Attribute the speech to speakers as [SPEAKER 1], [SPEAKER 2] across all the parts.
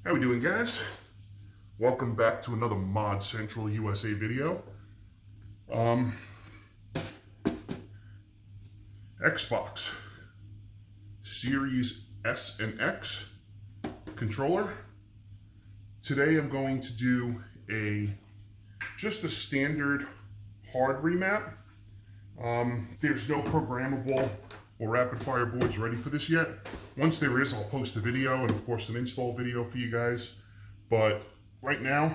[SPEAKER 1] How we doing, guys? Welcome back to another Mod Central USA video. Xbox Series S and X controller. Today I'm going to do just a standard hard remap. There's no programmable or rapid fire boards ready for this yet. Once there is, I'll post a video and of course an install video for you guys. But right now,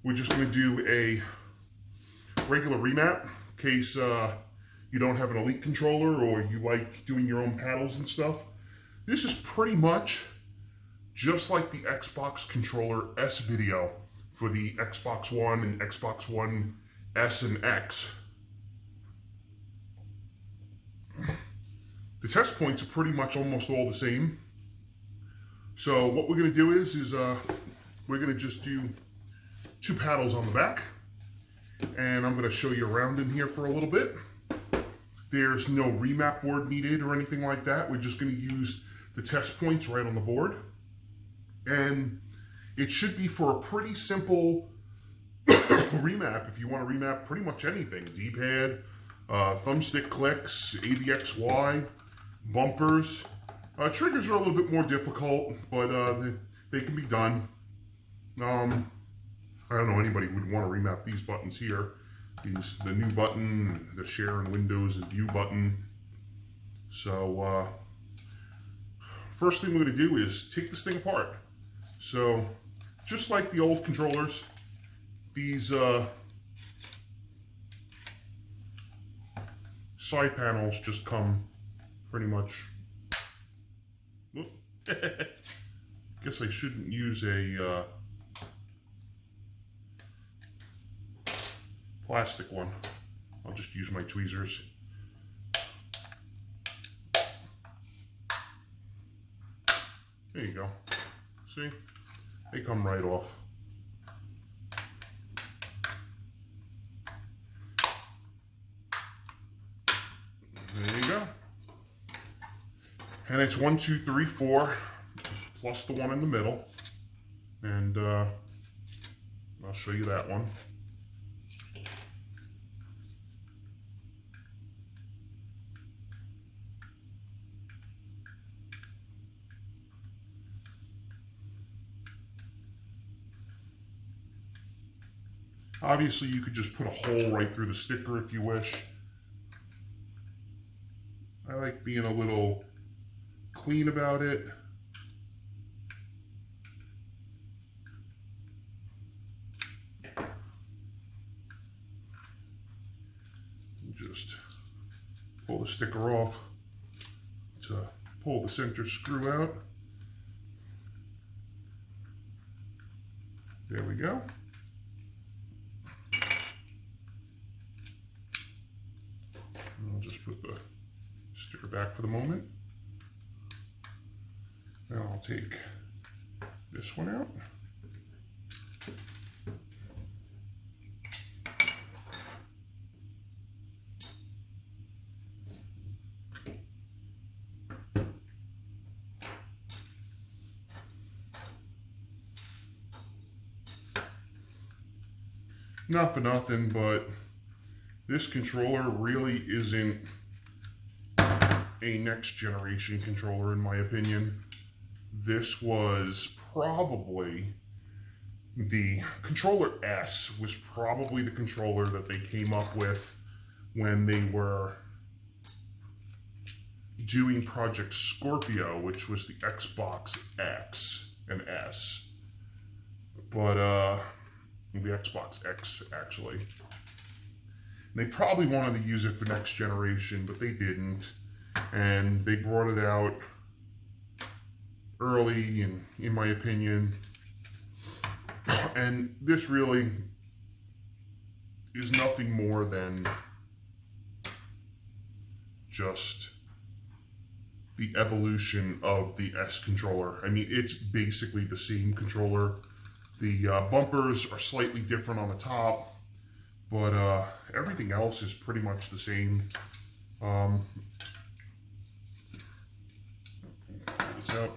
[SPEAKER 1] we're just going to do a regular remap in case you don't have an Elite controller or you like doing your own paddles and stuff. This is pretty much just like the Xbox controller S video for the Xbox One and Xbox One S and X. The test points are pretty much almost all the same. So what we're going to do is we're going to just do two paddles on the back. And I'm going to show you around in here for a little bit. There's no remap board needed or anything like that. We're just going to use the test points right on the board. And it should be for a pretty simple remap if you want to remap pretty much anything. D-pad, thumbstick clicks, ABXY, bumpers. Triggers are a little bit more difficult, but they can be done. I don't know anybody would want to remap these buttons here. The new button, the share in Windows and view button. So first thing we're going to do is take this thing apart. So just like the old controllers, these side panels just come pretty much. Guess I shouldn't use a plastic one. I'll just use my tweezers. There you go. See? They come right off. There you go. And it's 1, 2, 3, 4 plus the one in the middle. And I'll show you that one. Obviously, you could just put a hole right through the sticker if you wish. I like being a little clean about it. Just pull the sticker off to pull the center screw out. There we go. I'll just put the sticker back for the moment. Now I'll take this one out. Not for nothing, but this controller really isn't a next generation controller in my opinion. This was probably the controller S was probably the controller that they came up with when they were doing Project Scorpio, which was the Xbox X and S. But the Xbox X actually. They probably wanted to use it for next generation, but they didn't. And they brought it out early, in my opinion. And this really is nothing more than just the evolution of the S controller. I mean, it's basically the same controller. The bumpers are slightly different on the top. But everything else is pretty much the same. Pull this out.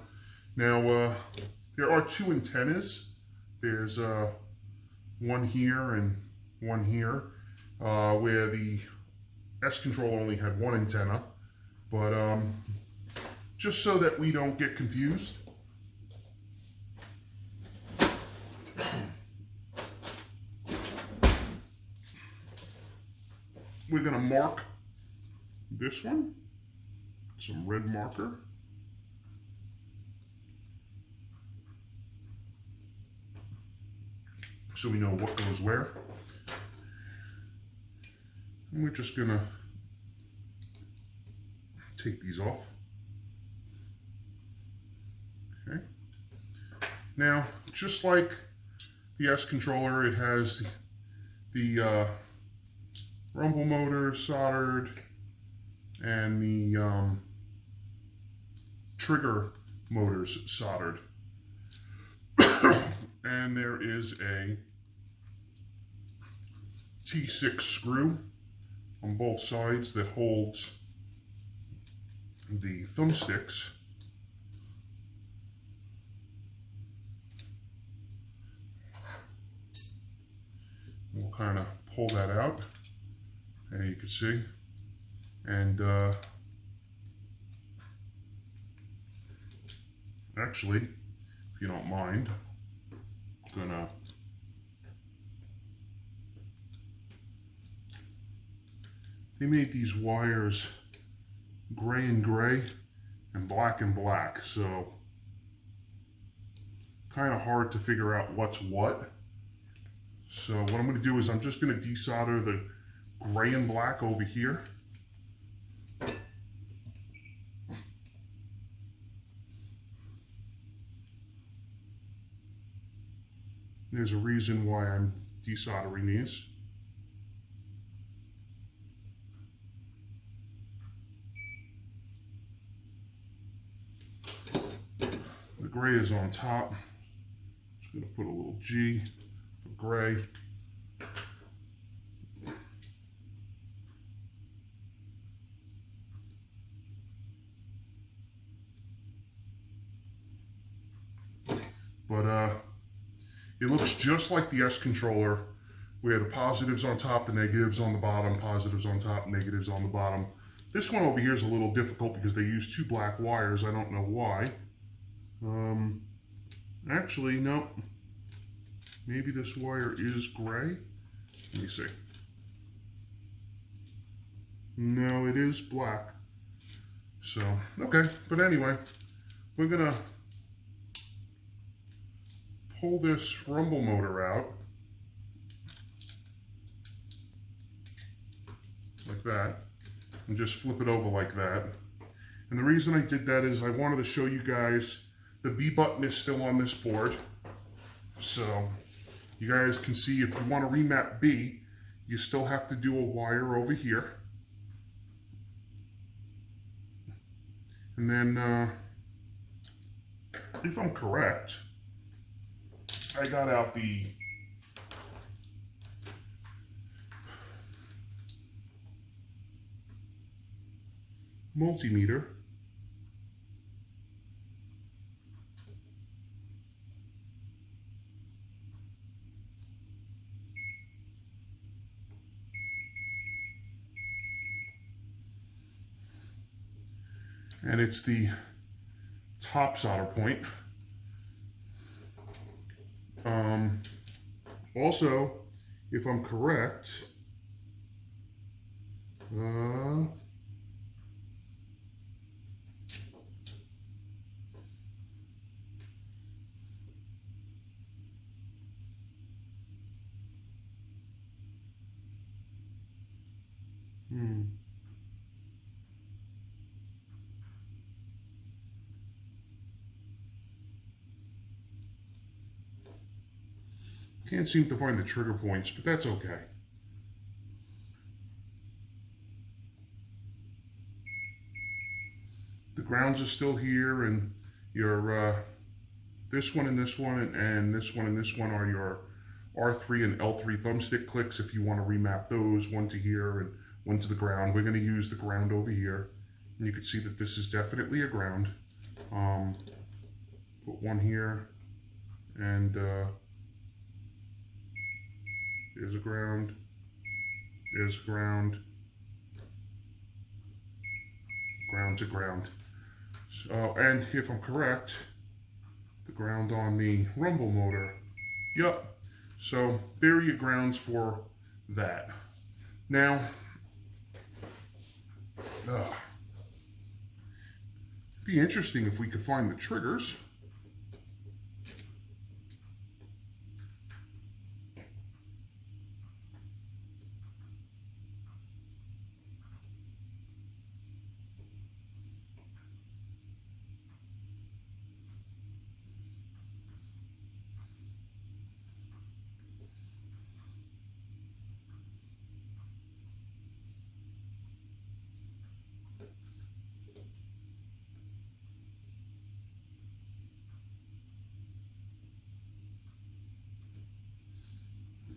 [SPEAKER 1] Now, there are two antennas. There's one here and one here, where the S controller only had one antenna. But just so that we don't get confused, we're going to mark this one, some red marker. So we know what goes where. And we're just gonna take these off. Okay. Now, just like the S controller, it has the rumble motor soldered and the trigger motors soldered. And there is a T6 screw on both sides that holds the thumbsticks. We'll kind of pull that out, and you can see, and actually, if you don't mind, I'm gonna they made these wires gray and gray and black, so kind of hard to figure out what's what. So what I'm going to do is I'm just going to desolder the gray and black over here. There's a reason why I'm desoldering these. The gray is on top. Just going to put a little G for gray. But it looks just like the S controller, where the positives on top, the negatives on the bottom, positives on top, negatives on the bottom. This one over here is a little difficult because they use two black wires. I don't know why. Actually, no. Maybe this wire is gray. Let me see. No, it is black. So, okay. But anyway, we're gonna pull this rumble motor out like that and just flip it over like that. And the reason I did that is I wanted to show you guys the B button is still on this board, so you guys can see if you want to remap B, you still have to do a wire over here. And then if I'm correct, I got out the multimeter. And it's the top solder point. Also, if I'm correct, can't seem to find the trigger points, but that's okay. The grounds are still here, and your this one and this one and this one and this one are your R3 and L3 thumbstick clicks if you want to remap those, one to here and one to the ground. We're going to use the ground over here, and you can see that this is definitely a ground. Put one here, And there's a ground, there's ground, ground to ground. So, and if I'm correct, the ground on the rumble motor, yep. So there are your grounds for that. Now, be interesting if we could find the triggers.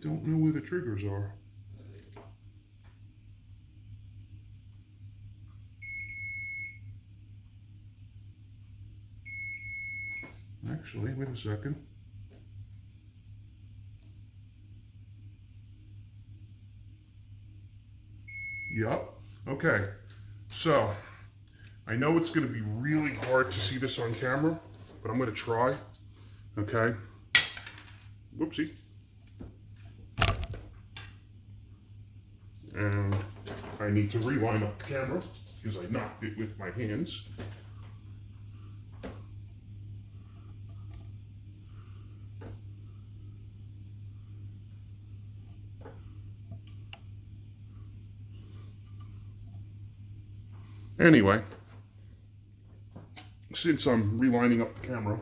[SPEAKER 1] Don't know where the triggers are. Actually, wait a second. Yup. Okay. So, I know it's going to be really hard to see this on camera, but I'm going to try. Okay. Whoopsie. And I need to reline up the camera because I knocked it with my hands. Anyway, since I'm relining up the camera,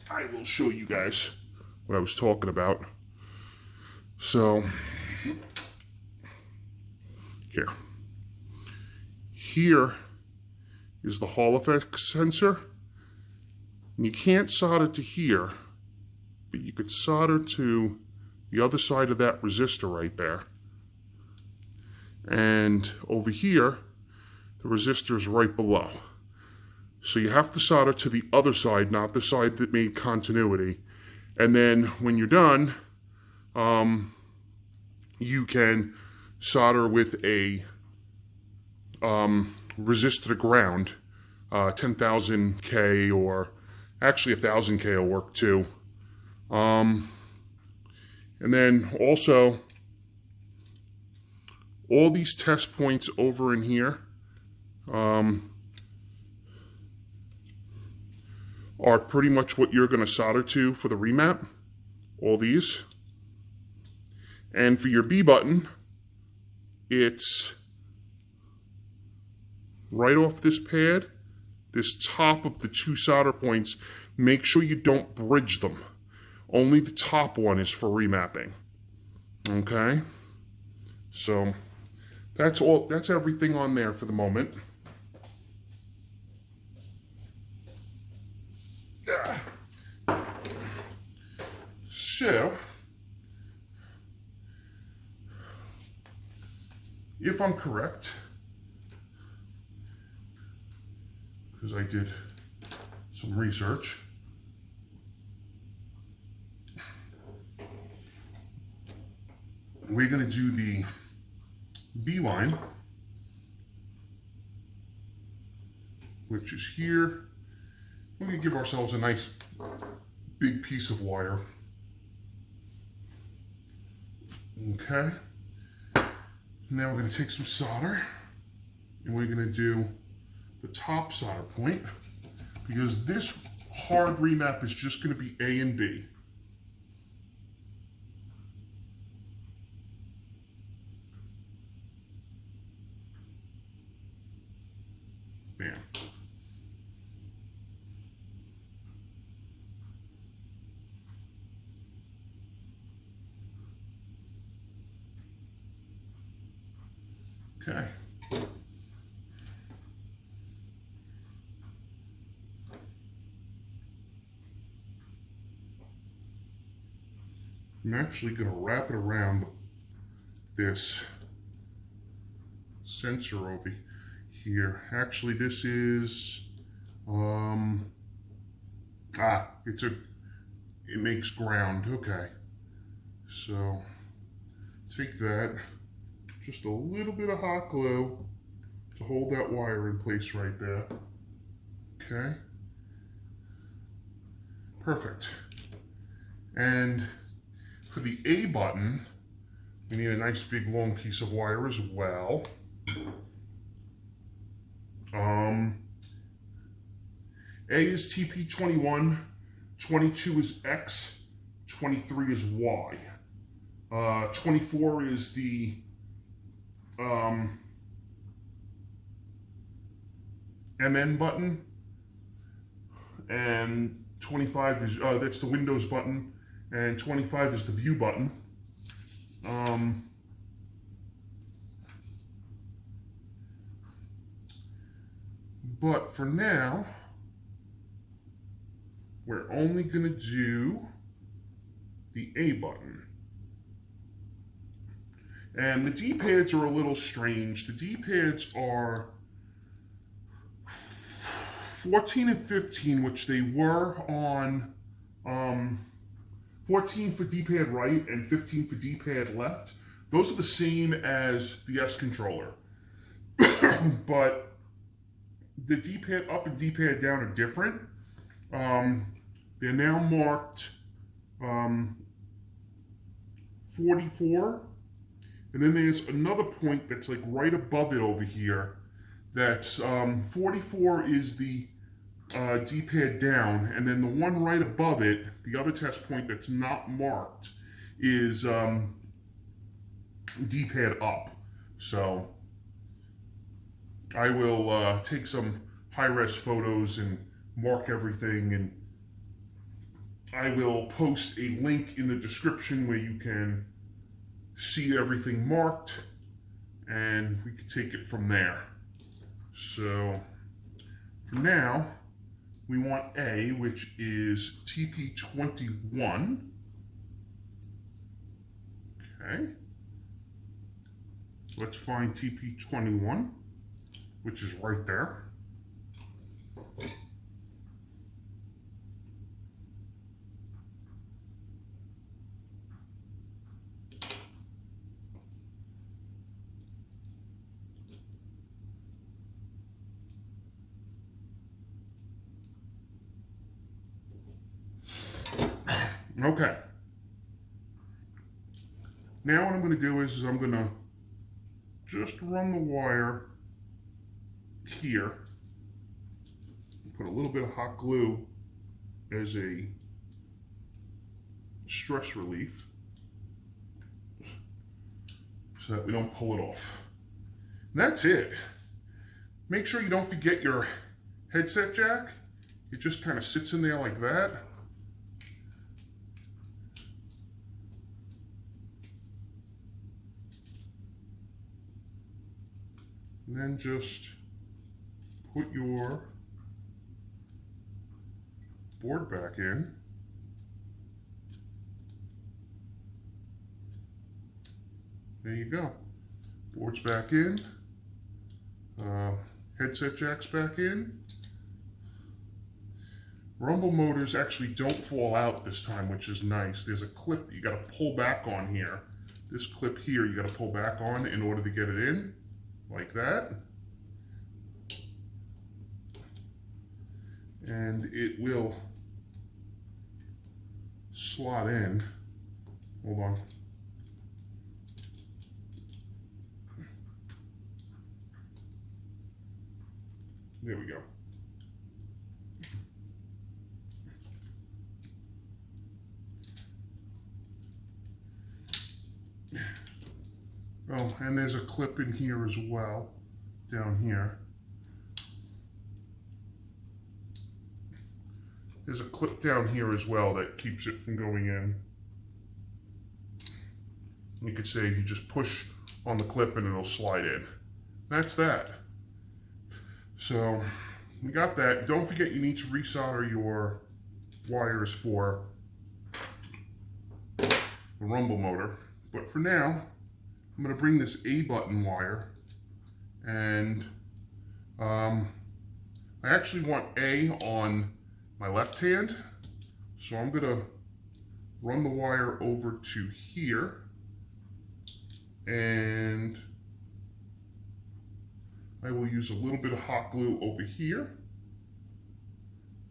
[SPEAKER 1] I will show you guys what I was talking about. So, here is the Hall effect sensor. And you can't solder to here, but you could solder to the other side of that resistor right there. And over here, the resistor is right below. So you have to solder to the other side, not the side that made continuity. And then when you're done, you can solder with a resistor to ground, 10,000K, or actually 1,000K will work too. And then also, all these test points over in here are pretty much what you're going to solder to for the remap, all these. And for your B button, it's right off this pad, this top of the two solder points. Make sure you don't bridge them. Only the top one is for remapping. Okay? So that's all, that's everything on there for the moment. So, if I'm correct, because I did some research, we're going to do the B line, which is here. We're going to give ourselves a nice big piece of wire. Okay. Now we're going to take some solder and we're going to do the top solder point, because this hard remap is just going to be A and B. Bam. Okay. I'm actually going to wrap it around this sensor over here. Actually, this is, it's a it makes ground. Okay, so take that, just a little bit of hot glue to hold that wire in place right there. Okay, perfect. And for the A button, we need a nice big long piece of wire as well. A is TP21, 22 is X, 23 is Y. 24 is the MN button, and 25 is, that's the Windows button, and 25 is the View button. But for now, we're only going to do the A button. And the D-pads are a little strange. The D-pads are 14 and 15, which they were on 14 for D-pad right and 15 for D-pad left. Those are the same as the S controller. But the D-pad up and D-pad down are different. They're now marked 44. And then there's another point that's like right above it over here. That's 44 is the D-pad down, and then the one right above it, the other test point that's not marked, is D-pad up. So I will take some high-res photos and mark everything, and I will post a link in the description where you can see everything marked, and we can take it from there. So for now, we want A, which is TP21. Okay. Let's find TP21, which is right there. Okay. Now what I'm going to do is I'm going to just run the wire here. Put a little bit of hot glue as a stress relief so that we don't pull it off. And that's it. Make sure you don't forget your headset jack. It just kind of sits in there like that. And then just put your board back in. There you go. Board's back in. Headset jack's back in. Rumble motors actually don't fall out this time, which is nice. There's a clip that you got to pull back on here. This clip here you got to pull back on in order to get it in. Like that. And it will slot in. Hold on. There we go. Oh, and there's a clip in here as well, down here. There's a clip down here as well that keeps it from going in. You could say you just push on the clip and it'll slide in. That's that. So we got that. Don't forget you need to resolder your wires for the rumble motor. But for now, I'm going to bring this A button wire, and I actually want A on my left hand, so I'm going to run the wire over to here, and I will use a little bit of hot glue over here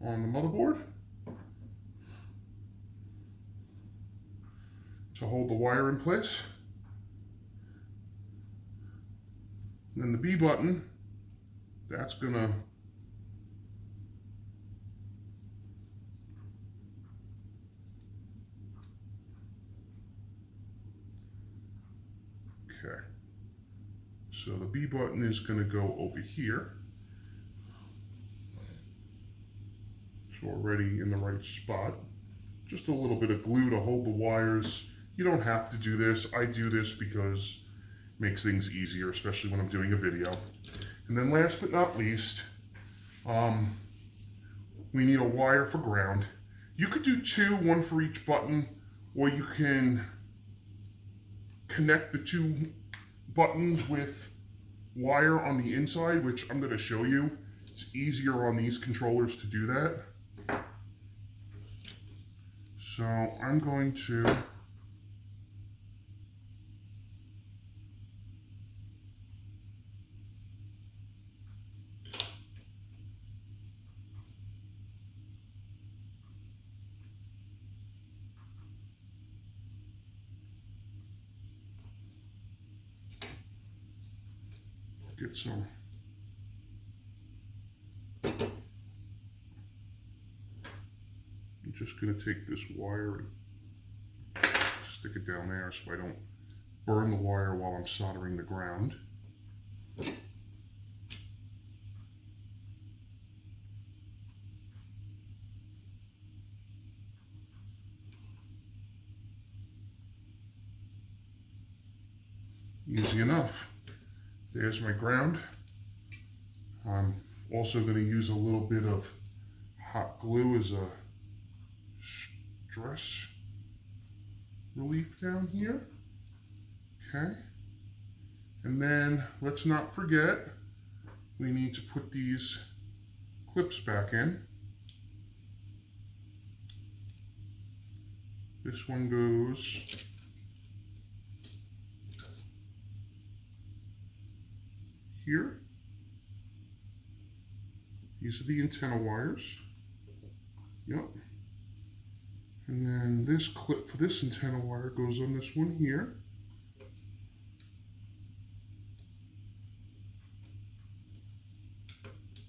[SPEAKER 1] on the motherboard to hold the wire in place. And then the B button, that's gonna okay. So the B button is gonna go over here. It's already in the right spot. Just a little bit of glue to hold the wires. You don't have to do this. I do this because it makes things easier, especially when I'm doing a video. And then last but not least, we need a wire for ground. You could do two, one for each button, or you can connect the two buttons with wire on the inside, which I'm going to show you. It's easier on these controllers to do that. So I'm going to get some I'm just going to take this wire and stick it down there so I don't burn the wire while I'm soldering the ground. Easy enough. There's my ground. I'm also going to use a little bit of hot glue as a stress relief down here. Okay. And then let's not forget, we need to put these clips back in. This one goes here. These are the antenna wires. Yep. And then this clip for this antenna wire goes on this one here.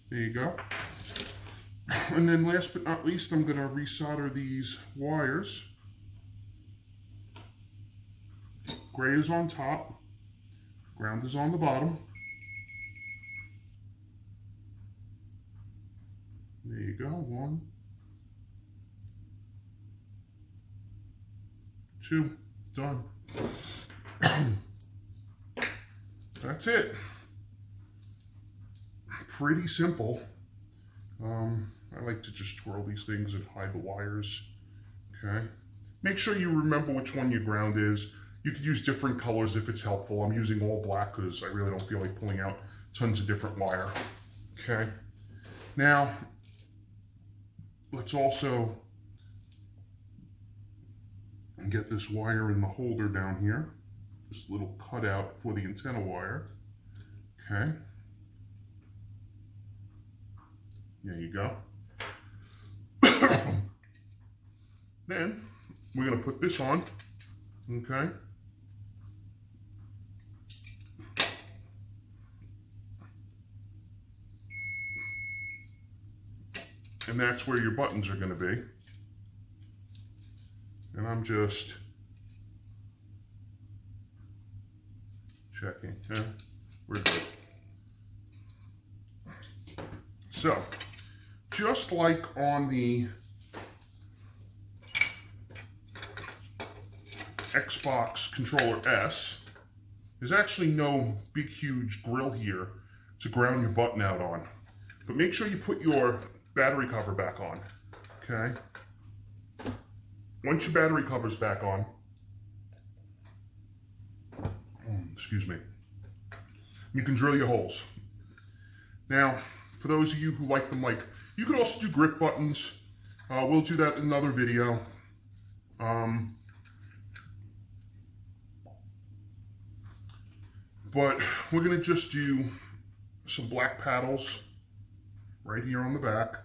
[SPEAKER 1] There you go. And then last but not least, I'm going to resolder these wires. Gray is on top, ground is on the bottom. There you go, 1, 2, done. That's it. Pretty simple. I like to just twirl these things and hide the wires. Okay. Make sure you remember which one your ground is. You could use different colors if it's helpful. I'm using all black because I really don't feel like pulling out tons of different wire. Okay. Now, let's also get this wire in the holder down here. This little cutout for the antenna wire. Okay. There you go. Then we're going to put this on. Okay. And that's where your buttons are going to be. And I'm just checking. Yeah, we're good. So, just like on the Xbox Controller S, there's actually no big huge grill here to ground your button out on. But make sure you put your battery cover back on, okay? Once your battery cover's back on, excuse me, you can drill your holes. Now, for those of you who like them, you could also do grip buttons. We'll do that in another video. But we're gonna just do some black paddles right here on the back,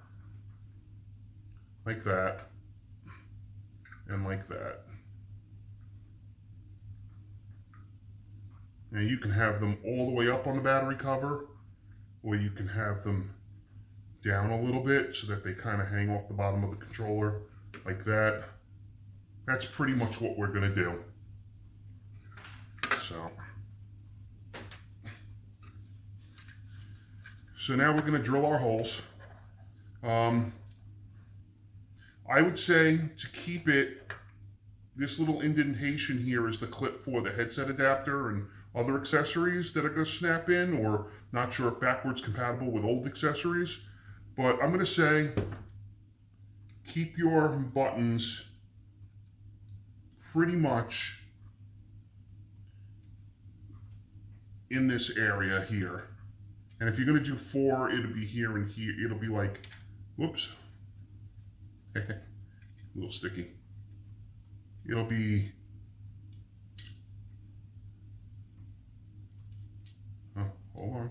[SPEAKER 1] like that, and like that. Now you can have them all the way up on the battery cover, or you can have them down a little bit so that they kind of hang off the bottom of the controller like that. That's pretty much what we're gonna do. So now we're gonna drill our holes. I would say to keep it, this little indentation here is the clip for the headset adapter and other accessories that are gonna snap in, or not sure if backwards compatible with old accessories. But I'm gonna say, keep your buttons pretty much in this area here. And if you're gonna do 4, it'll be here and here. It'll be like, whoops, a little sticky. It'll be, oh, hold on.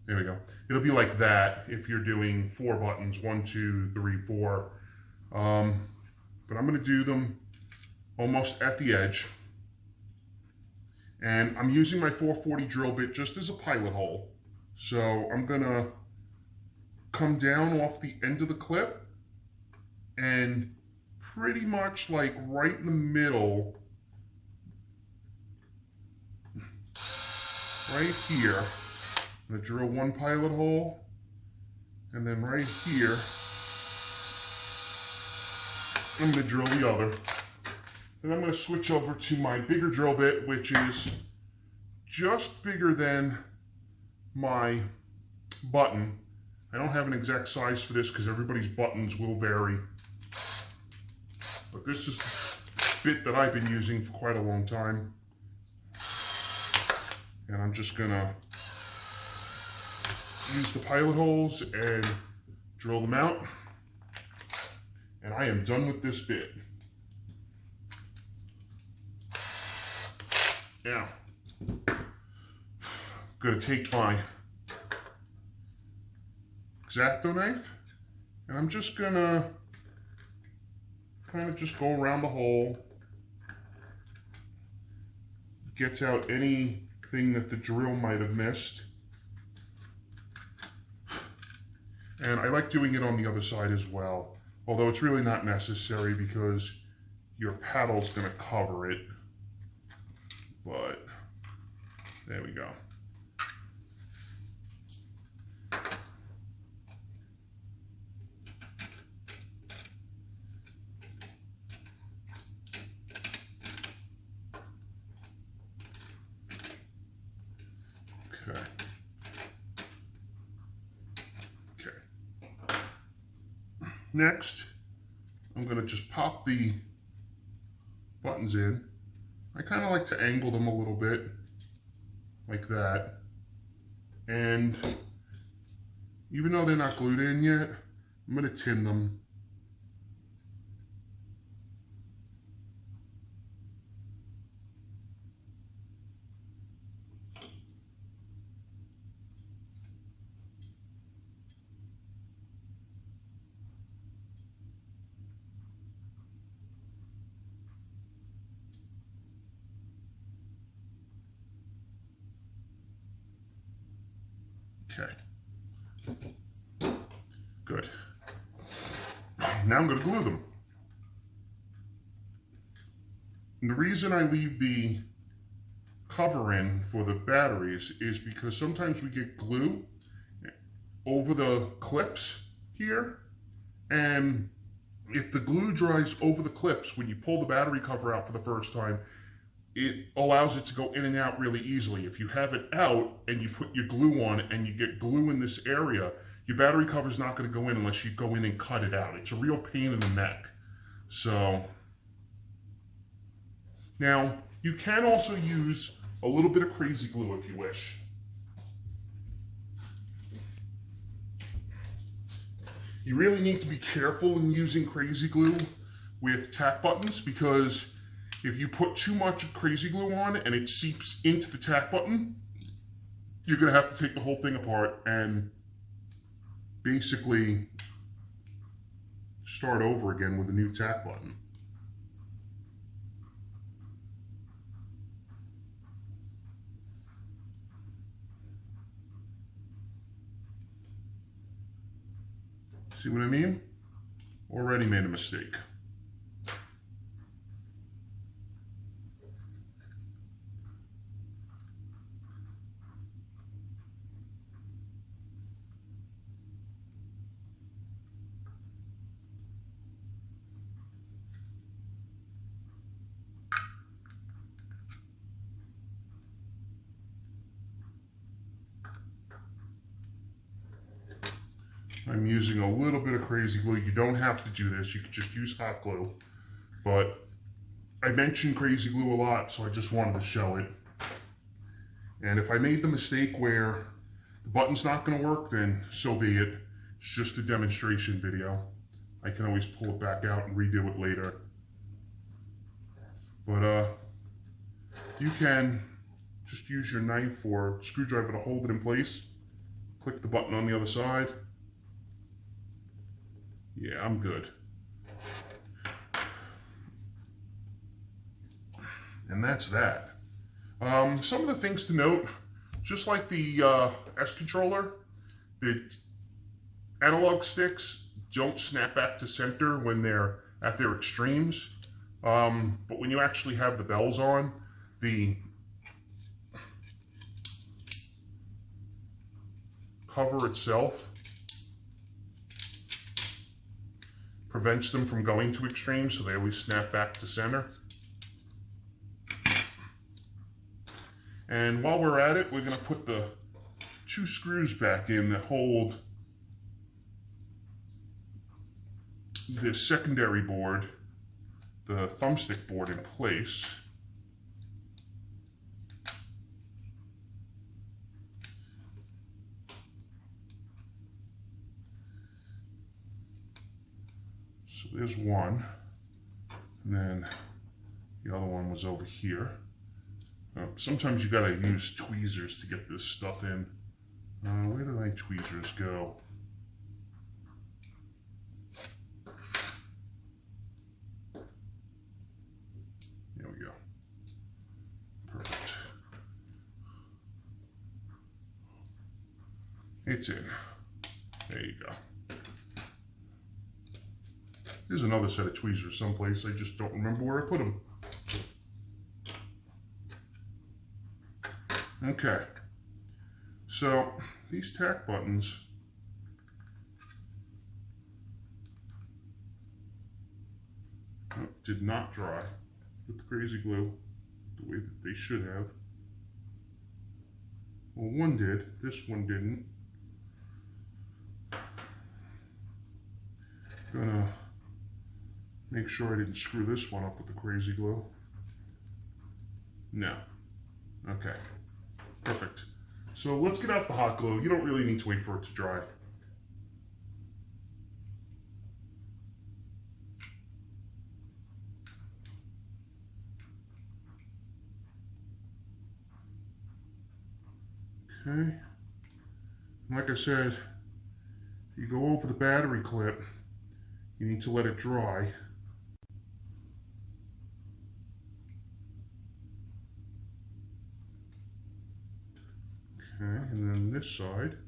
[SPEAKER 1] There we go. It'll be like that if you're doing 4 buttons, 1, 2, 3, 4. But I'm gonna do them almost at the edge. And I'm using my 440 drill bit just as a pilot hole. So I'm gonna come down off the end of the clip and pretty much like right in the middle, right here, I'm gonna drill 1 pilot hole, and then right here, I'm gonna drill the other. Then I'm gonna switch over to my bigger drill bit, which is just bigger than my button. I don't have an exact size for this because everybody's buttons will vary. But this is the bit that I've been using for quite a long time. And I'm just gonna use the pilot holes and drill them out. And I am done with this bit. Now, I'm gonna take my X-Acto knife, and I'm just gonna kind of just go around the hole, gets out anything that the drill might have missed. And I like doing it on the other side as well, although it's really not necessary because your paddle's gonna cover it. But there we go. Okay. Okay. Next, I'm going to just pop the buttons in. I kind of like to angle them a little bit, like that. And even though they're not glued in yet, I'm going to tin them. Okay, good. Now I'm going to glue them. And the reason I leave the cover in for the batteries is because sometimes we get glue over the clips here, and if the glue dries over the clips when you pull the battery cover out for the first time, it allows it to go in and out really easily. If you have it out and you put your glue on and you get glue in this area, your battery cover is not going to go in unless you go in and cut it out. It's a real pain in the neck. So now you can also use a little bit of crazy glue if you wish. You really need to be careful in using crazy glue with tack buttons, because if you put too much crazy glue on and it seeps into the tack button, you're gonna have to take the whole thing apart and basically start over again with a new tack button. See what I mean? Already made a mistake. I'm using a little bit of crazy glue. You don't have to do this. You could just use hot glue. But I mentioned crazy glue a lot, so I just wanted to show it. And if I made the mistake where the button's not going to work, then so be it. It's just a demonstration video. I can always pull it back out and redo it later. But you can just use your knife or screwdriver to hold it in place. Click the button on the other side. Yeah, I'm good. And that's that. Some of the things to note, just like the S controller, the analog sticks don't snap back to center when they're at their extremes. But when you actually have the bells on, the cover itself prevents them from going to extremes, so they always snap back to center. And while we're at it, we're going to put the 2 screws back in that hold this secondary board, the thumbstick board, in place. So there's one, and then the other one was over here. Sometimes you gotta use tweezers to get this stuff in. Where did my tweezers go? There we go. Perfect. It's in. There you go. There's another set of tweezers someplace. I just don't remember where I put them. Okay. So these tack buttons did not dry with the crazy glue the way that they should have. Well, one did. This one didn't. Gonna make sure I didn't screw this one up with the crazy glue. No. Okay. Perfect. So let's get out the hot glue. You don't really need to wait for it to dry. Okay. Like I said, you go over the battery clip, you need to let it dry. Okay, and then this side.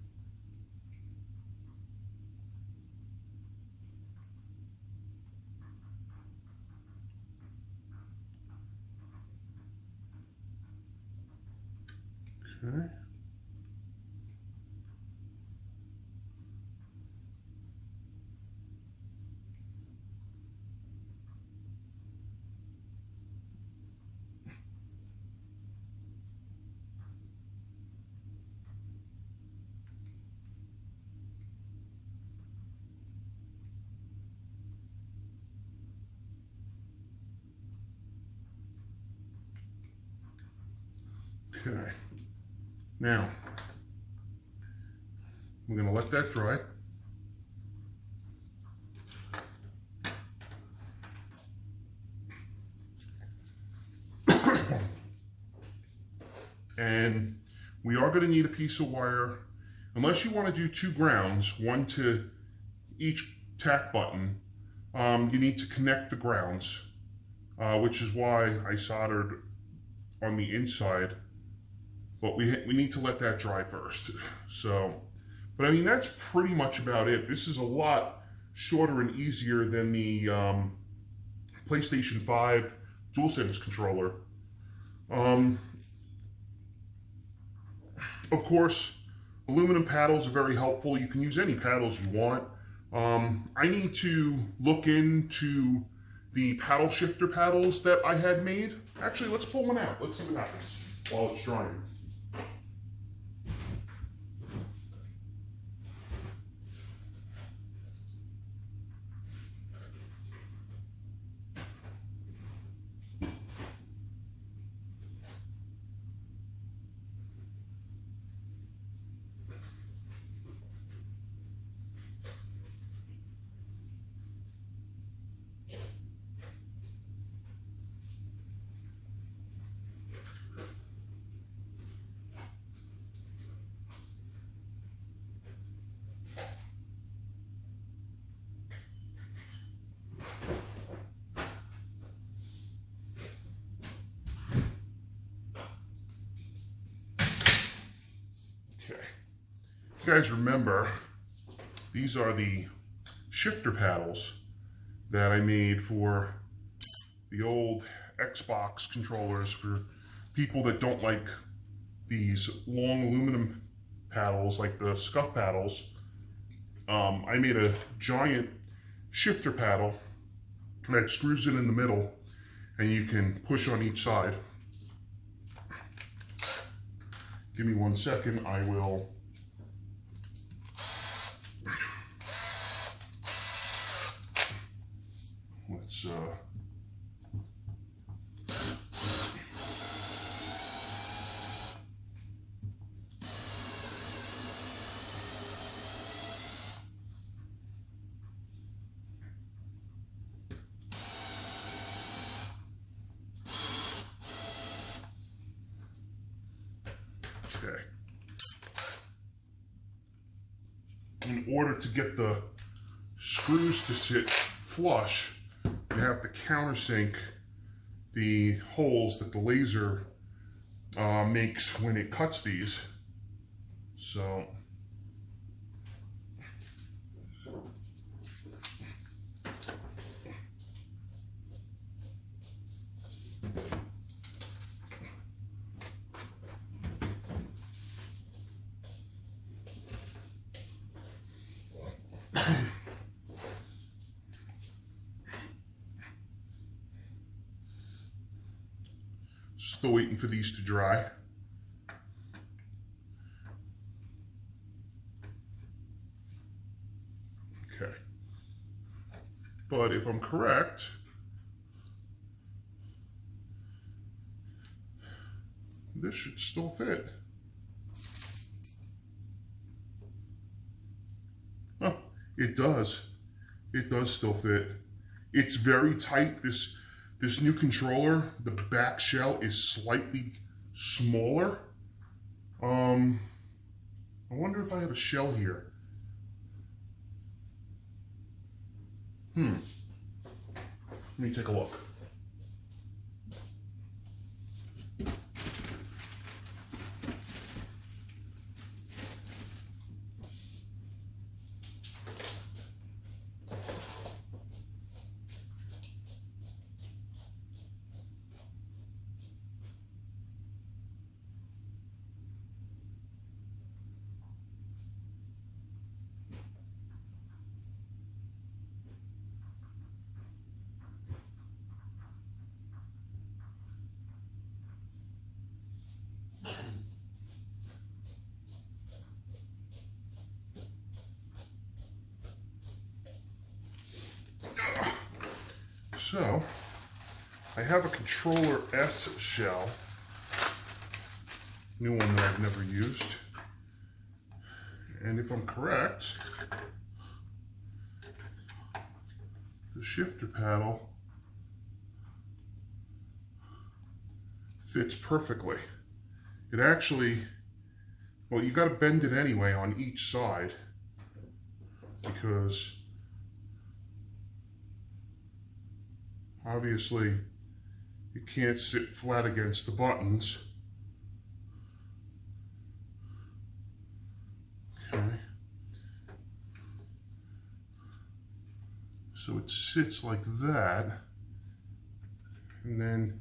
[SPEAKER 1] Okay. Okay, now we're going to let that dry. And we are going to need a piece of wire, unless you want to do 2 grounds, one to each tack button. You need to connect the grounds, which is why I soldered on the inside, but we need to let that dry first. So, but I mean, that's pretty much about it. This is a lot shorter and easier than the PlayStation 5 DualSense controller. Of course, aluminum paddles are very helpful. You can use any paddles you want. I need to look into the paddle shifter paddles that I had made. Actually, let's pull one out. Let's see what happens while it's drying. Okay, you guys remember, these are the shifter paddles that I made for the old Xbox controllers for people that don't like these long aluminum paddles like the Scuf paddles. I made a giant shifter paddle that screws in the middle and you can push on each side. Give me 1 second, I will let's okay. In order to get the screws to sit flush, you have to countersink the holes that the laser makes when it cuts these. So still waiting for these to dry. Okay. But if I'm correct, this should still fit. Oh, it does. It does still fit. It's very tight. This new controller, the back shell is slightly smaller. I wonder if I have a shell here. Let me take a look. So, I have a controller S shell, new one that I've never used, and if I'm correct, the shifter paddle fits perfectly. it actually, well, you got to bend it anyway on each side, because obviously you can't sit flat against the buttons. Okay. So it sits like that, and then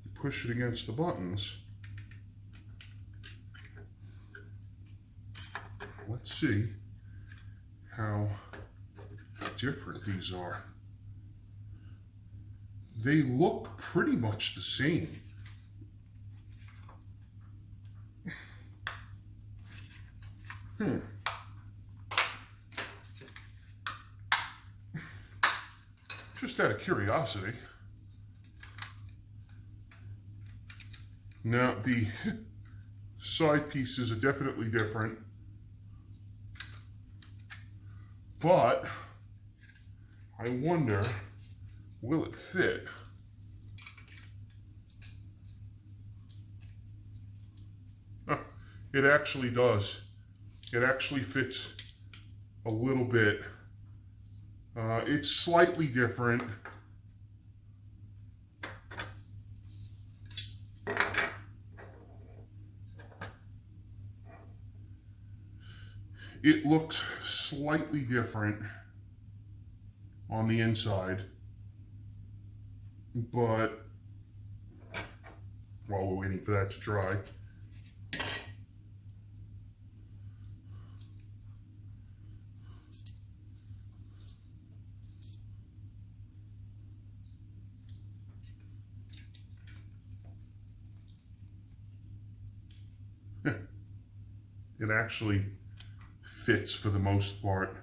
[SPEAKER 1] you push it against the buttons. Let's see how different these are. They look pretty much the same. Just out of curiosity. Now, the side pieces are definitely different, but I wonder, will it fit? It actually does. It actually fits a little bit. It's slightly different. It looks slightly different on the inside, but while we're waiting for that to dry, it actually fits for the most part.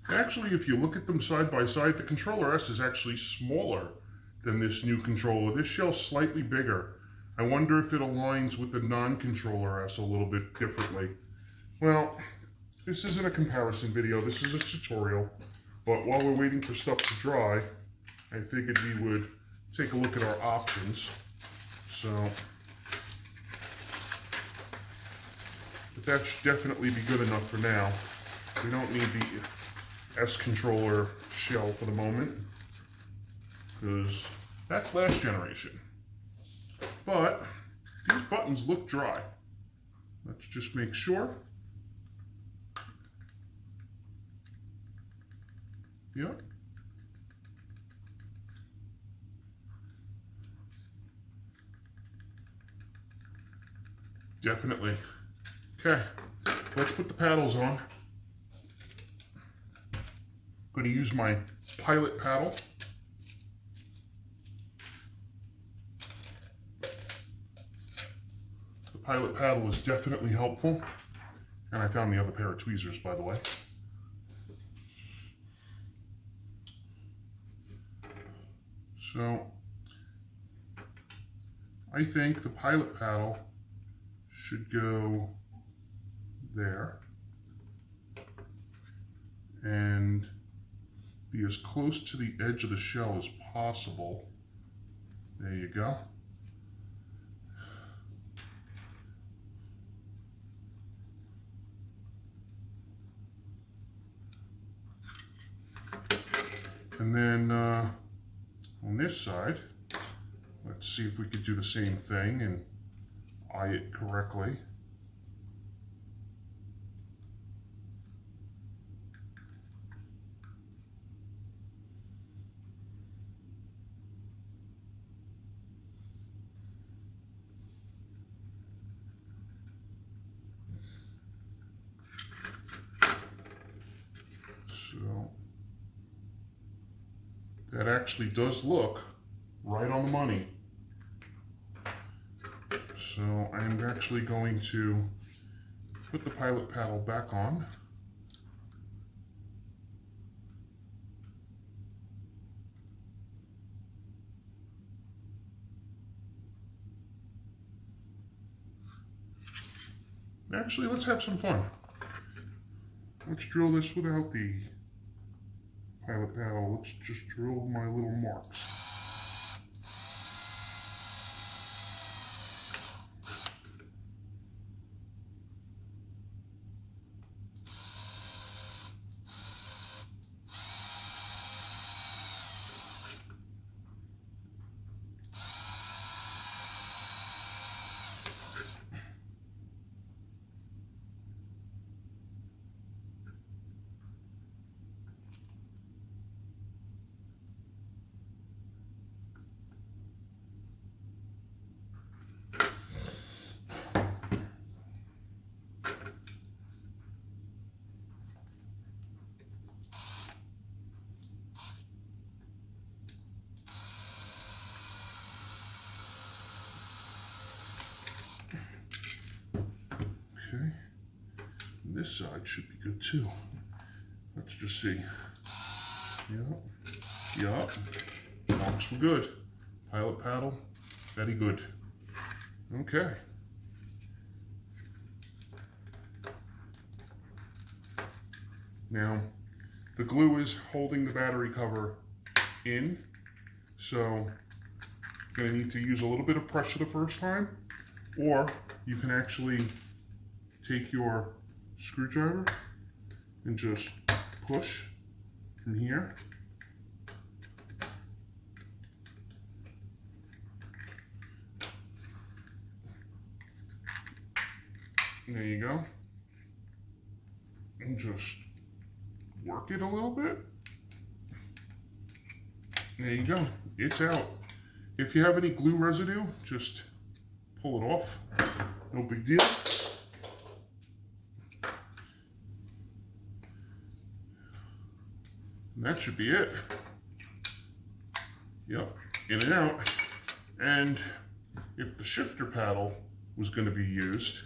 [SPEAKER 1] Actually, if you look at them side by side, the Controller S is actually smaller than this new controller. This shell's slightly bigger. I wonder if it aligns with the non-Controller S a little bit differently. Well, this isn't a comparison video, this is a tutorial. But while we're waiting for stuff to dry, I figured we would take a look at our options. So, but that should definitely be good enough for now. We don't need the S controller shell for the moment, because that's last generation. But these buttons look dry. Let's just make sure. Yep. Definitely. Okay, let's put the paddles on. I'm going to use my pilot paddle. The pilot paddle is definitely helpful. And I found the other pair of tweezers, by the way. So, I think the pilot paddle should go there and be as close to the edge of the shell as possible. There you go. And then on this side, let's see if we could do the same thing and eye it correctly. So that actually does look right on the money. So I'm actually going to put the pilot paddle back on. Actually, let's have some fun. Let's drill this without the pilot paddle. Let's just drill my little marks. Okay, and this side should be good too. Let's just see. Yup. Marks were good. Pilot paddle, very good. Okay. Now, the glue is holding the battery cover in, so you're going to need to use a little bit of pressure the first time, or you can actually take your screwdriver and just push from here. There you go. And just work it a little bit. There you go. It's out. If you have any glue residue, just pull it off. No big deal. And that should be it. Yep, in and out. And if the shifter paddle was going to be used,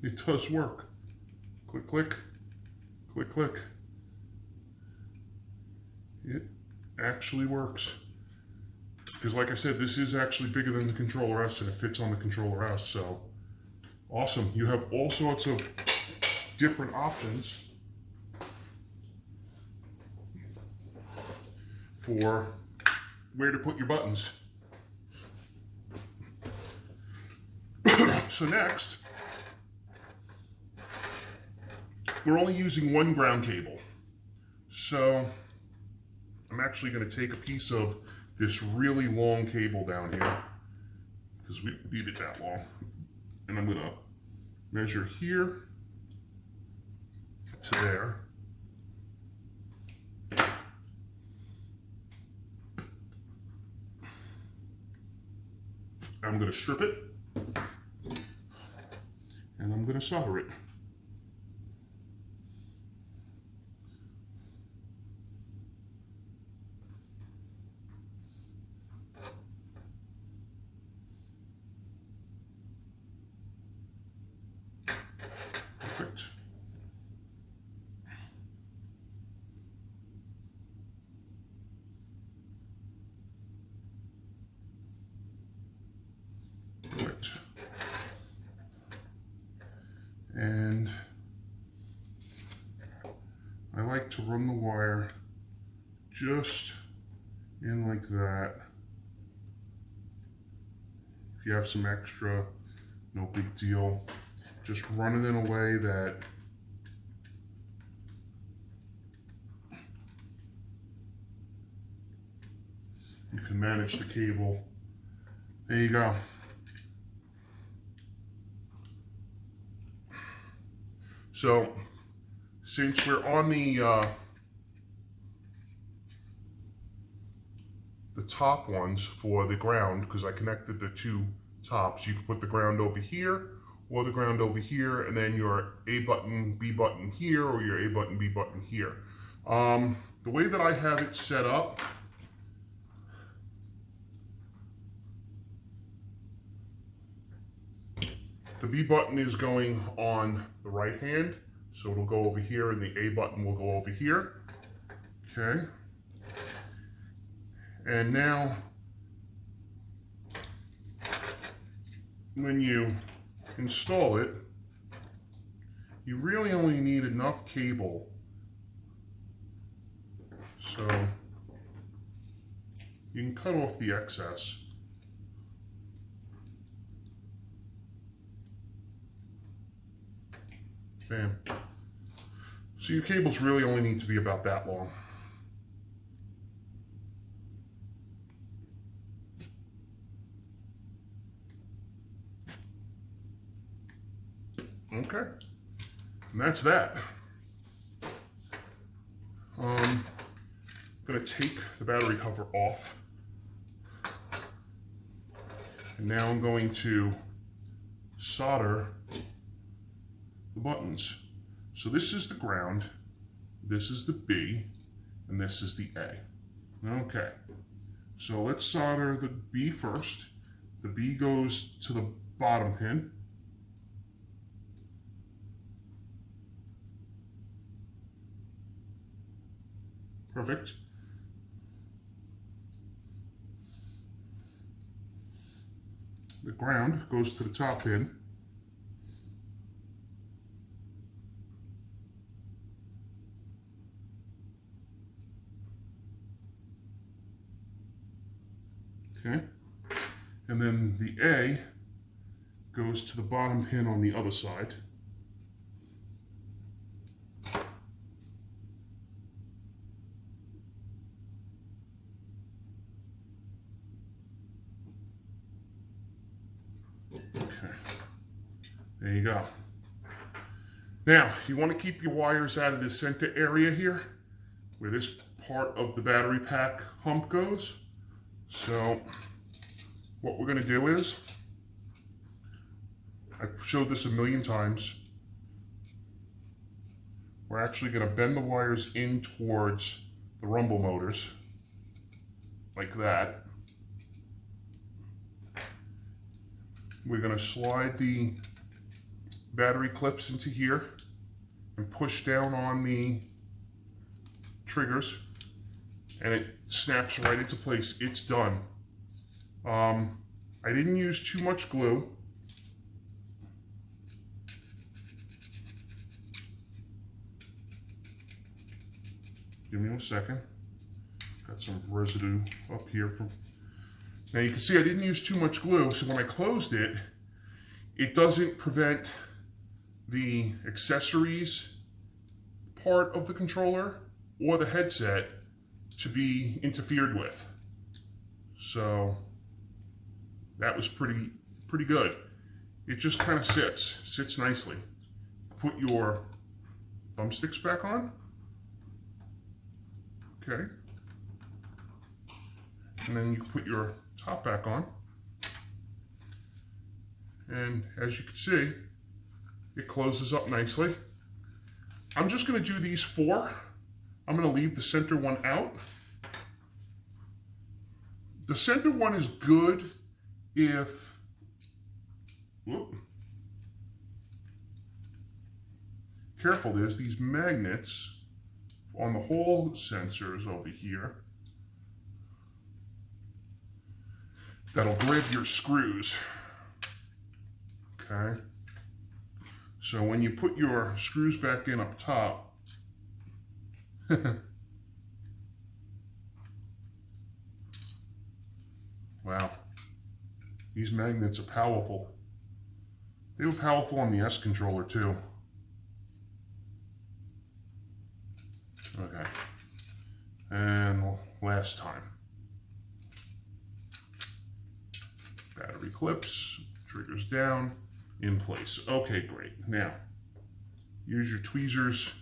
[SPEAKER 1] it does work. Click, click, click, click. It actually works. Because like I said, this is actually bigger than the Controller S and it fits on the Controller S, so awesome. You have all sorts of different options for where to put your buttons. So next, we're only using one ground cable. So I'm actually going to take a piece of this really long cable down here, because we need it that long. And I'm going to measure here to there. I'm going to strip it, and I'm going to solder it. Perfect. Right. And I like to run the wire just in like that. If you have some extra, no big deal. Just run it in a way that you can manage the cable. There you go. So, since we're on the top ones for the ground, because I connected the two tops, you can put the ground over here or the ground over here, and then your A button, B button here, or your A button, B button here. The way that I have it set up, the B button is going on the right hand, So it'll go over here and the A button will go over here. Okay. And now, when you install it, you really only need enough cable. So you can cut off the excess. Bam. So your cables really only need to be about that long. Okay, and that's that. I'm going to take the battery cover off. And now I'm going to solder the buttons. So this is the ground, this is the B, and this is the A. Okay, so let's solder the B first. The B goes to the bottom pin. Perfect. The ground goes to the top pin. Okay. And then the A goes to the bottom pin on the other side. Okay, there you go. Now, you want to keep your wires out of the center area here, where this part of the battery pack hump goes. So, what we're going to do is, I've showed this a million times, we're actually going to bend the wires in towards the rumble motors, like that. We're going to slide the battery clips into here and push down on the triggers, and it snaps right into place. It's done. I didn't use too much glue. Give me 1 second. Got some residue up here from. Now you can see I didn't use too much glue, so when I closed it, it doesn't prevent the accessories part of the controller or the headset to be interfered with. So that was pretty good. It just kind of sits nicely. Put your thumbsticks back on. Okay. And then you put your top back on. And as you can see, it closes up nicely. I'm just going to do these 4. I'm going to leave the center one out. The center one is good if, careful, there's these magnets on the hall sensors over here that'll grab your screws. Okay. So when you put your screws back in up top, wow, these magnets are powerful. They were powerful on the S controller too. Okay, and last time. Battery clips, triggers down, in place. Okay, great. Now, use your tweezers.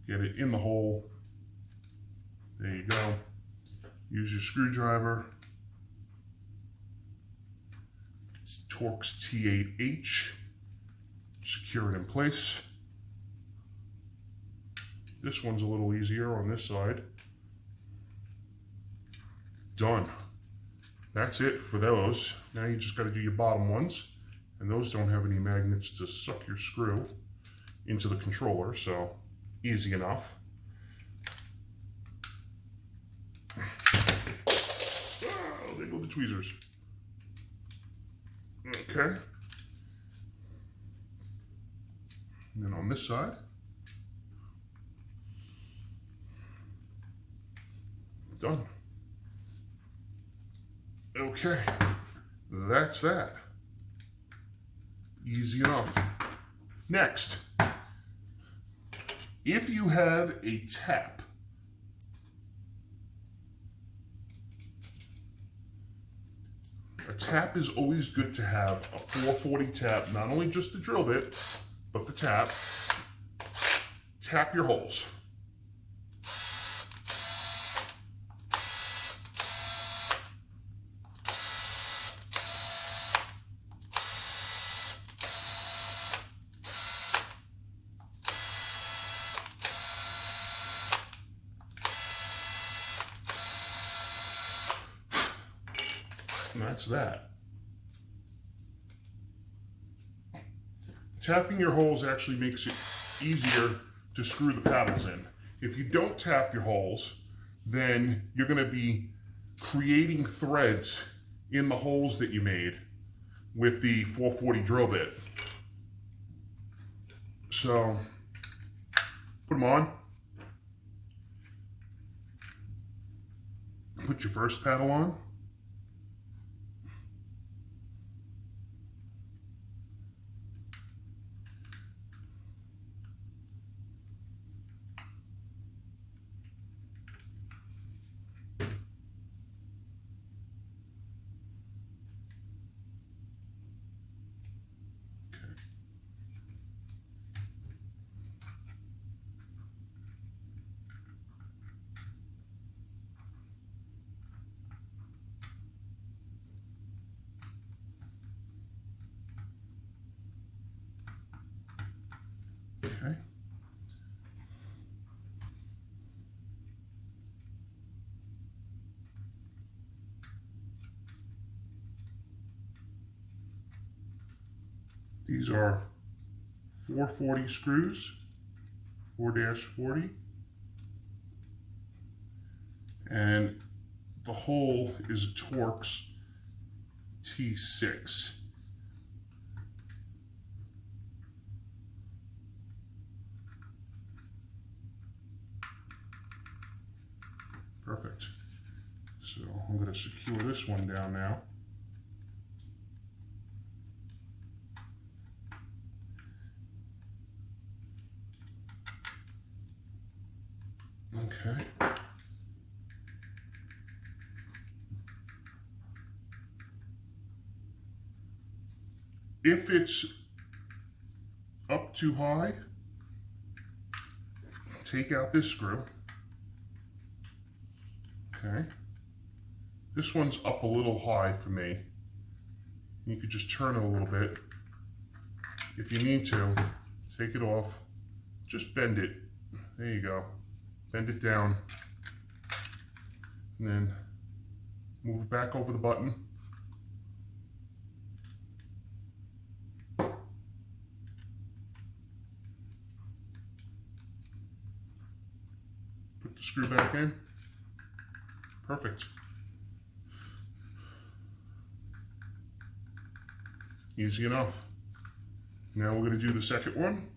[SPEAKER 1] Get it in the hole. There you go. Use your screwdriver. It's Torx T8H. Secure it in place. This one's a little easier on this side. Done. That's it for those. Now you just got to do your bottom ones. And those don't have any magnets to suck your screw into the controller, so easy enough. Oh, there go the tweezers. Okay. And then on this side, done. Okay, that's that. Easy enough. Next, if you have a tap, a tap is always good to have. A 440 tap, not only just the drill bit, but the tap. Tap your holes. And that's that. Tapping your holes actually makes it easier to screw the paddles in. If you don't tap your holes, then you're going to be creating threads in the holes that you made with the 440 drill bit. So, put them on. Put your first paddle on. Okay. These are 440 screws, 4-40, and the hole is a Torx T6. Perfect. So I'm going to secure this one down now. Okay. If it's up too high, take out this screw. Okay. This one's up a little high for me. You could just turn it a little bit. If you need to, take it off. Just bend it. There you go. Bend it down. And then move it back over the button. Put the screw back in. Perfect. Easy enough. Now we're going to do the second one.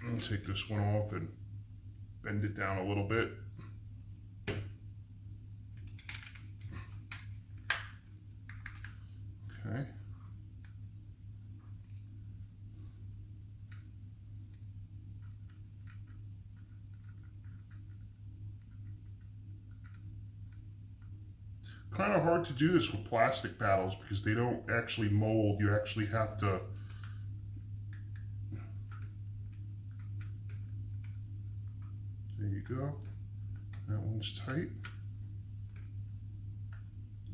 [SPEAKER 1] I'll take this one off and bend it down a little bit. Okay. Kind of hard to do this with plastic paddles because they don't actually mold. You actually have to There you go. That one's tight.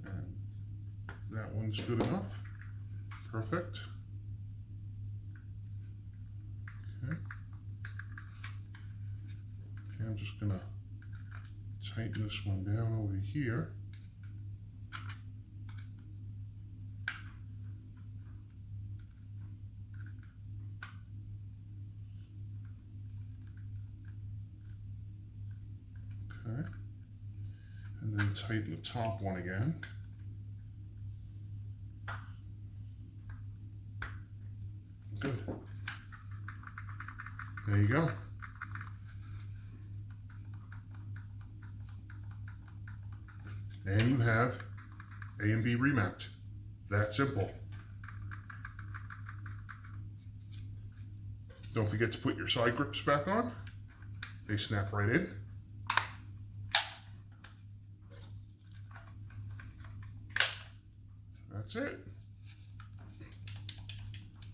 [SPEAKER 1] And that one's good enough. Perfect. Okay. Okay, I'm just gonna tighten this one down over here. Okay. And then tighten the top one again. Good. There you go. And you have A and B remapped. That simple. Don't forget to put your side grips back on. They snap right in. That's it.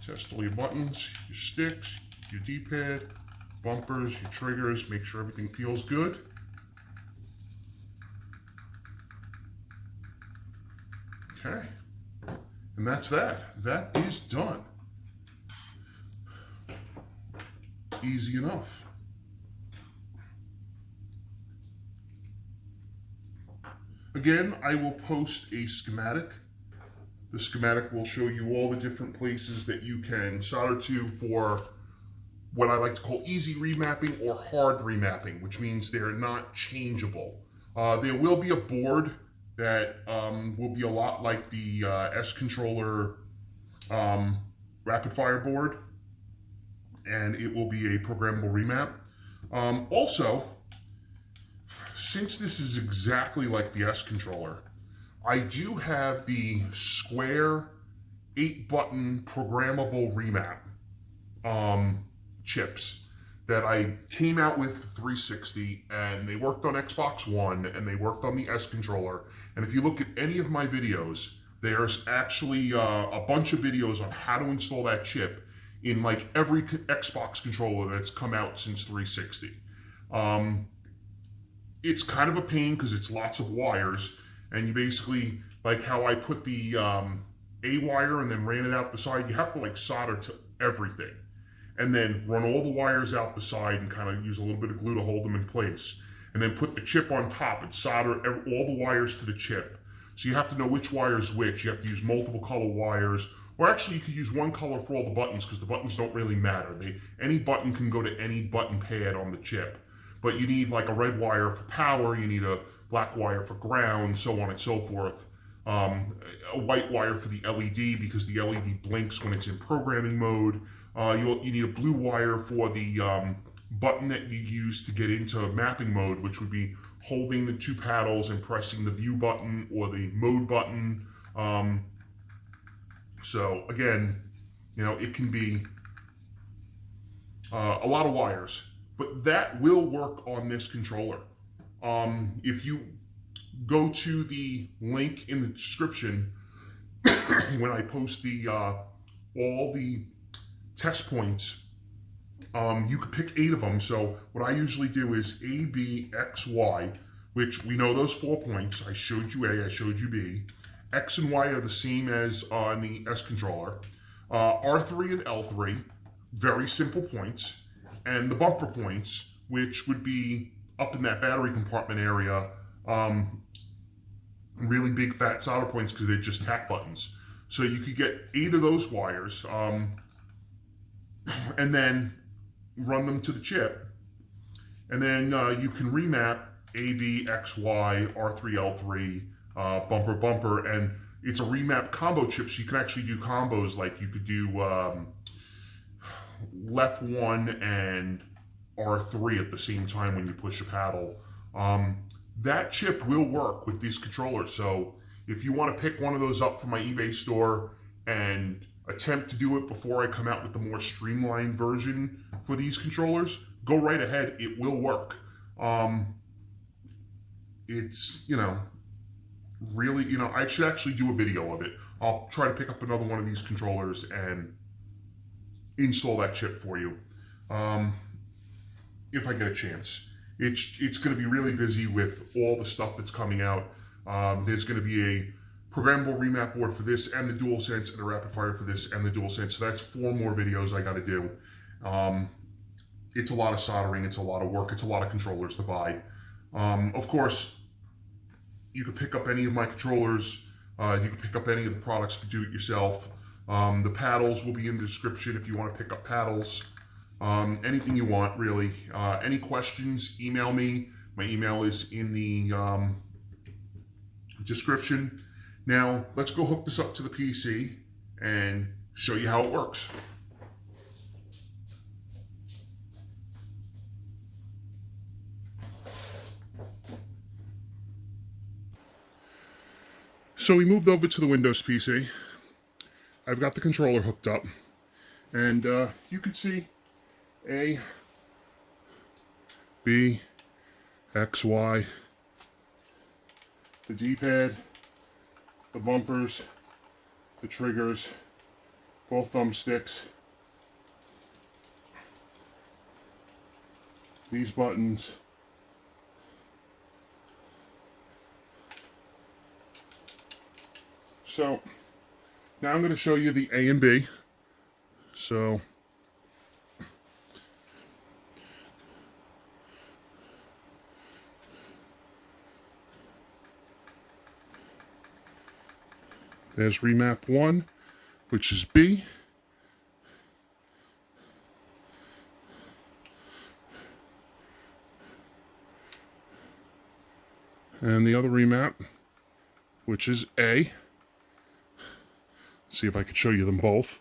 [SPEAKER 1] Test all your buttons, your sticks, your D-pad, bumpers, your triggers. Make sure everything feels good. Okay. And that's that. That is done. Easy enough. Again, I will post a schematic. The schematic will show you all the different places that you can solder to for what I like to call easy remapping or hard remapping, which means they're not changeable. There will be a board that will be a lot like the S-Controller rapid fire board, and it will be a programmable remap. Also, since this is exactly like the S-Controller, I do have the square 8-button programmable remap chips that I came out with for 360, and they worked on Xbox One and they worked on the S-Controller. And if you look at any of my videos, there's actually a bunch of videos on how to install that chip in like every Xbox controller that's come out since 360. It's kind of a pain because it's lots of wires. And you basically, like how I put the A wire and then ran it out the side, you have to like solder to everything. And then run all the wires out the side and kind of use a little bit of glue to hold them in place. And then put the chip on top and solder all the wires to the chip. So you have to know which wire is which. You have to use multiple color wires. Or actually you could use one color for all the buttons because the buttons don't really matter. Any button can go to any button pad on the chip. But you need like a red wire for power, you need a black wire for ground, so on and so forth. A white wire for the LED because the LED blinks when it's in programming mode. You need a blue wire for the button that you use to get into mapping mode, which would be holding the 2 paddles and pressing the view button or the mode button. So again, you know, it can be a lot of wires, but that will work on this controller. If you go to the link in the description when I post the all the test points, you could pick 8 of them. So what I usually do is A, B, X, Y, which we know those 4 points. I showed you A, I showed you B. X and Y are the same as on the S-Controller. R3 and L3, very simple points. And the bumper points, which would be up in that battery compartment area, really big fat solder points because they're just tack buttons. So you could get 8 of those wires and then run them to the chip. And then you can remap A, B, X, Y, R3, L3, bumper, bumper, and it's a remap combo chip, so you can actually do combos like you could do left 1 and R3 at the same time when you push a paddle. That chip will work with these controllers, so if you want to pick one of those up from my eBay store and attempt to do it before I come out with the more streamlined version for these controllers, go right ahead, it will work. It's, you know, really, you know, I should actually do a video of it. I'll try to pick up another one of these controllers and install that chip for you, if I get a chance. it's going to be really busy with all the stuff that's coming out. There's going to be a programmable remap board for this and the DualSense, and a rapid fire for this and the DualSense. So that's 4 more videos I got to do. It's a lot of soldering, it's a lot of work, it's a lot of controllers to buy. Of course, you could pick up any of my controllers. You can pick up any of the products for do-it-yourself. The paddles will be in the description if you want to pick up paddles. Anything you want, really. Any questions, email me. My email is in the description. Now, let's go hook this up to the PC and show you how it works. So we moved over to the Windows PC. I've got the controller hooked up, and you can see A, B, X, Y, the D-pad, the bumpers, the triggers, both thumbsticks, these buttons, so now I'm going to show you the A and B. So there's Remap 1, which is B. And the other remap, which is A. See if I could show you them both.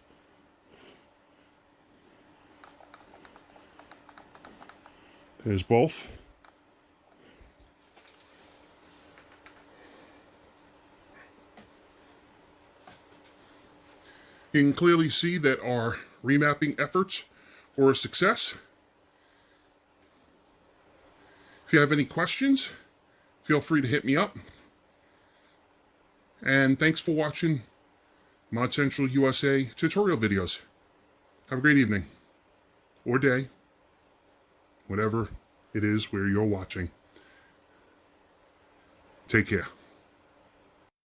[SPEAKER 1] There's both. You can clearly see that our remapping efforts were a success. If you have any questions, feel free to hit me up. And thanks for watching Mod Central USA tutorial videos. Have a great evening or day, whatever it is where you're watching. Take care.